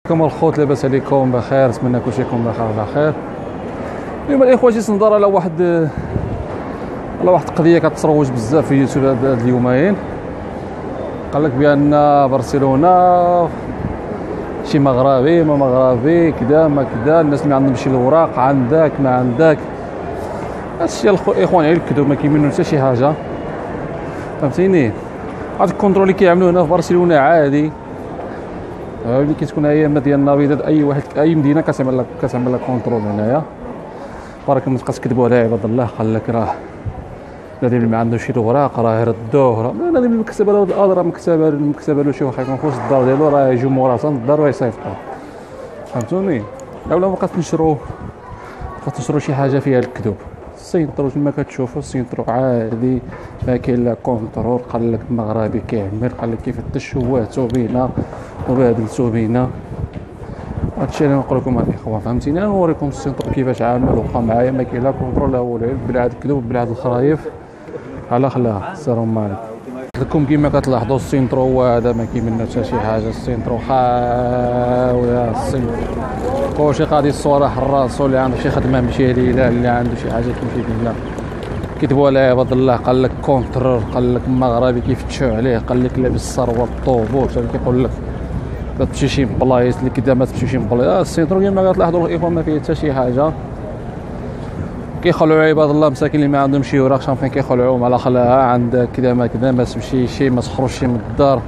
كما الخوت لاباس عليكم بخير، نتمنى كلشي يكون بخير على خير. اليوم الاخوه جيت نهضر على واحد القضيه كتروج بزاف في يوتيوب هاد اليومين. قال لك بان برشلونه شي مغربي ما مغربي كذا ما كذا، الناس اللي ما عندهم شي الوراق عندك ما عندك. هادشي الاخوان غير الكذوب، ما كيمنوا حتى شي حاجه، فهمتيني. هاد الكونترول اللي كيعملوه هنا في برشلونه عادي، ملي كتكون ايام ديال النبيضات اي واحد اي مدينه كتعمل لك كونترول هنايا. بارك ما تبقاش تكذبوا على عباد الله. قال لك راه الذين اللي ما عندوش شي الوراق راه يردوه، الذي اللي مكتب له الارض راه مكتبه له شي واحد يكون في الدار ديالو راه يجيو موراه الدار ويصيفطوه، فهمتوني. اولا بقات تنشروا شي حاجه فيها الكذوب. السينترو كما كتشوفوا السينترو عادي ما كاين لا كونترول. قال لك المغربي كيعمل، قال لك كيفتش هو توبينه وبادل توبينه. هادشي اللي نقول لكم الاخوان، فهمتيني. نوريكم السينترو كيفاش عامل، وبقى معايا ما كاين لا كونترول لا والو، بلا هاد الكذوب بلا هاد الخرايف على خلاها. السلام عليكم. لكم كيما كتلاحظوا السينترو هذا ما كيمنى حتى شي حاجه. السينترو خاويه، السينترو كلشي قاضي الصراحه راسو، اللي عنده شي خدمه مشي ليه، اللي عنده شي حاجه كيمشي ليه. كذبوا على عباد الله. قال لك كونترول، قال لك مغربي كيفتشوا عليه، قال لك لابس الثروه الطوبوت، اللي كيقول لك ما تمشي شي بلايص اللي كذا ما تمشي شي بلايص. السينترو كما كتلاحظوا الاخوان ما فيه حتى شي حاجه. كيخلعوا عباد الله مساكين اللي ما عندهم شي وراق، شامفين كيخلعوهم على خلاها عندك كذا ما كذا، ما تمشي شي ما تخرجش من الدار،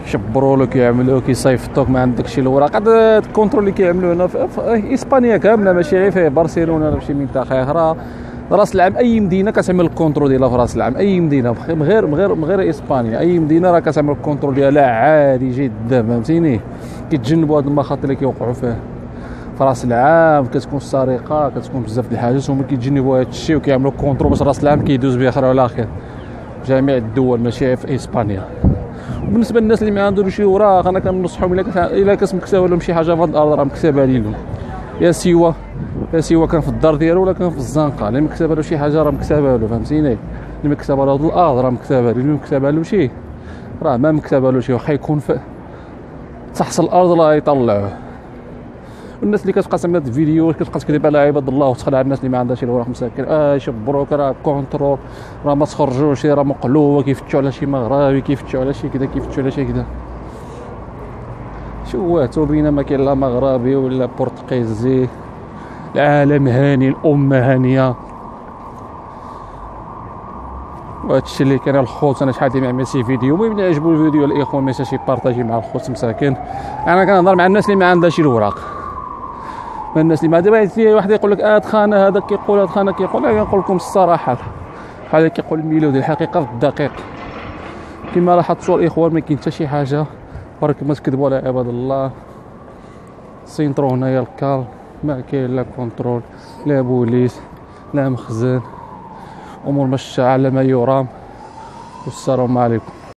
يشبروا لك يعملوا كيصيفطوك ما عندكش الوراق. هذا الكونترول اللي كيعملوا هنا في اسبانيا كامله، ماشي غير في برشلونه ولا شي منطقه اخرى. راس العام اي مدينه كتعمل الكونترول ديالها في راس العام، اي مدينه من غير اسبانيا، اي مدينه راه كتعمل الكونترول ديالها عادي جدا، فهمتيني. كيتجنبوا هاد المخاطر اللي كيوقعوا فيه في راس العام. كتكون السرقه، كتكون بزاف د الحاجات، هما كيتجنبوا هذا الشيء وكيعملوا كونترول باش راس العام كيدوز بخير وعلى خير جميع الدول، ماشي في اسبانيا. وبالنسبه للناس اللي ما عندهمش شي وراق، انا كنصحهم الا كتمكتب لهم شي حاجه في الارض راه مكتبه لهم، يا سوا كان في الدار ديالو ولا كان في الزنقه. اللي مكتبه له شي حاجه راه مكتبه له، فهمتيني. اللي مكتبه له الارض راه مكتبه له، اللي مكتبه له شي راه ما مكتبه له شي، واخا يكون في تحت الارض راه يطلعوه. والناس اللي كتبقى تعمل هاد الفيديو كتبقى تكذب على عباد الله وتخلع الناس اللي ما عندهاش شي الوراق مساكن. يشبروك راه كونترول، راه ما تخرجوش، راه مقلوبه، كيفتشوا على شي مغربي، كيفتشوا على شي كذا، كيفتشوا على شي كذا. شو توبينا ما كاين لا مغربي ولا برتقيزي. العالم هاني، الامه هانيه. وهادشي اللي كان الخوت. انا شحال ما عملت شي فيديو، المهم اللي عجبو الفيديو الاخوان ما ينساش يبارطاجي مع الخوت مساكن. انا كنهضر مع الناس اللي ما عندهاش الوراق، ما الناس اللي ما دابا واحد يقول لك هاد خانه هذا كيقول هاد خانه كيقول. انا نقول لكم الصراحه بحال كيقول الميلودي الحقيقه في الدقيق. كما لاحظتوا الاخوان ما كاين حتى شي حاجه، برك ما تكذبوا على عباد الله. سينترو هنايا الكال، ما كاين لا كونترول لا بوليس لا مخزن، امور ماشيه على ما يرام. والسلام عليكم.